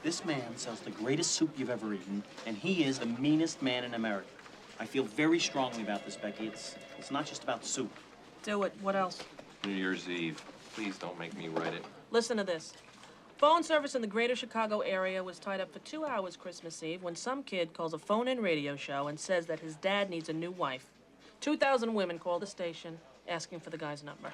This man sells the greatest soup you've ever eaten, and he is the meanest man in America. I feel very strongly about this, Becky. It's not just about soup. Do it. What else? New Year's Eve. Please don't make me write it. Listen to this. Phone service in the greater Chicago area was tied up for 2 hours Christmas Eve when some kid calls a phone-in radio show and says that his dad needs a new wife. 2,000 women call the station asking for the guy's number.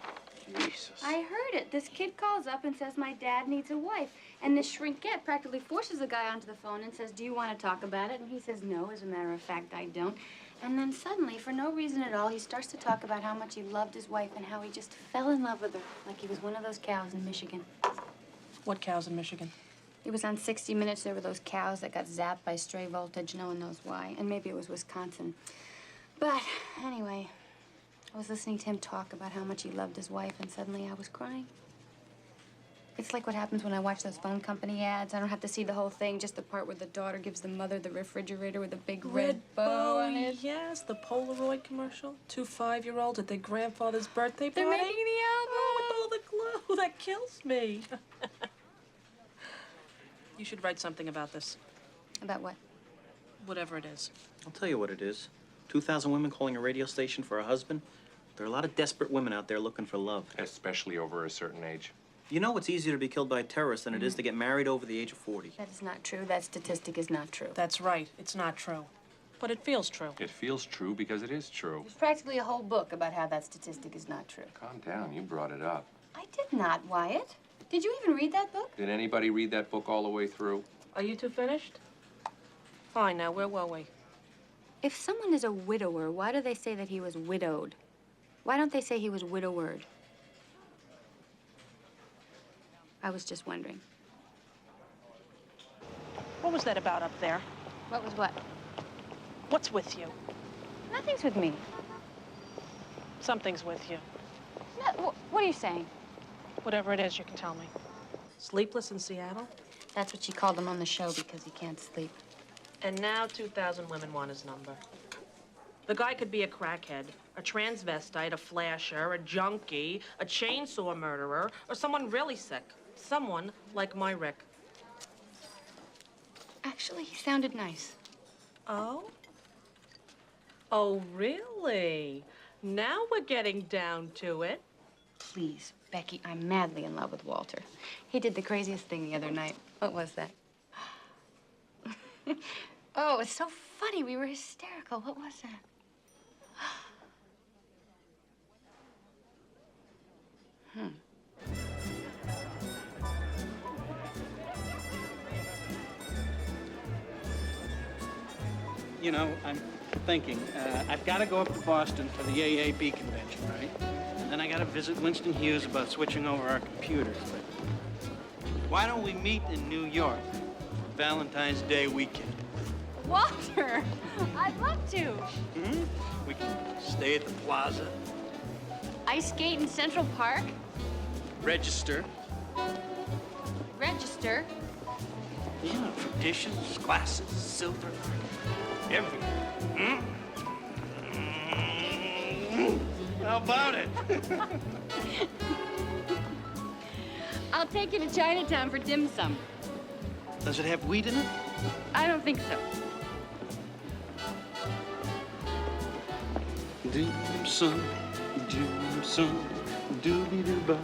Jesus. I heard it. This kid calls up and says my dad needs a wife. And this shrinkette practically forces the guy onto the phone and says, do you want to talk about it? And he says, no, as a matter of fact, I don't. And then suddenly, for no reason at all, he starts to talk about how much he loved his wife and how he just fell in love with her, like he was one of those cows in Michigan. What cows in Michigan? It was on 60 Minutes. There were those cows that got zapped by stray voltage. No one knows why. And maybe it was Wisconsin. But anyway, I was listening to him talk about how much he loved his wife, and suddenly I was crying. It's like what happens when I watch those phone company ads. I don't have to see the whole thing, just the part where the daughter gives the mother the refrigerator with a big red bow on it. Yes, the Polaroid commercial. 2 5-year-olds at their grandfather's birthday party. They're making the album. Oh, with all the glue. That kills me. You should write something about this. About what? Whatever it is. I'll tell you what it is. 2,000 women calling a radio station for a husband. There are a lot of desperate women out there looking for love. Especially over a certain age. You know it's easier to be killed by a terrorist than it is to get married over the age of 40. That is not true. That statistic is not true. That's right. It's not true. But it feels true. It feels true because it is true. There's practically a whole book about how that statistic is not true. Calm down, you brought it up. I did not, Wyatt. Did you even read that book? Did anybody read that book all the way through? Are you two finished? Fine, now, where were we? If someone is a widower, why do they say that he was widowed? Why don't they say he was widowered? I was just wondering. What was that about up there? What was what? What's with you? Nothing's with me. Something's with you. No, what are you saying? Whatever it is, you can tell me. Sleepless in Seattle? That's what she called him on the show because he can't sleep. And now 2,000 women want his number. The guy could be a crackhead, a transvestite, a flasher, a junkie, a chainsaw murderer, or someone really sick. Someone like my Rick. Actually, he sounded nice. Oh? Oh, really? Now we're getting down to it. Please, Becky, I'm madly in love with Walter. He did the craziest thing the other night. What was that? Oh, it was so funny. We were hysterical. What was that? You know, I'm thinking, I've got to go up to Boston for the AAB convention, right? And then I got to visit Winston Hughes about switching over our computers. But why don't we meet in New York for Valentine's Day weekend? Walter, I'd love to. Hmm? We can stay at the plaza, Ice skate in Central Park? register, Register? you know, for dishes, glasses, silver, everything. Hmm? How about it? I'll take you to Chinatown for dim sum. Does it have wheat in it? I don't think so. Dim sum, doobie-doo-ba.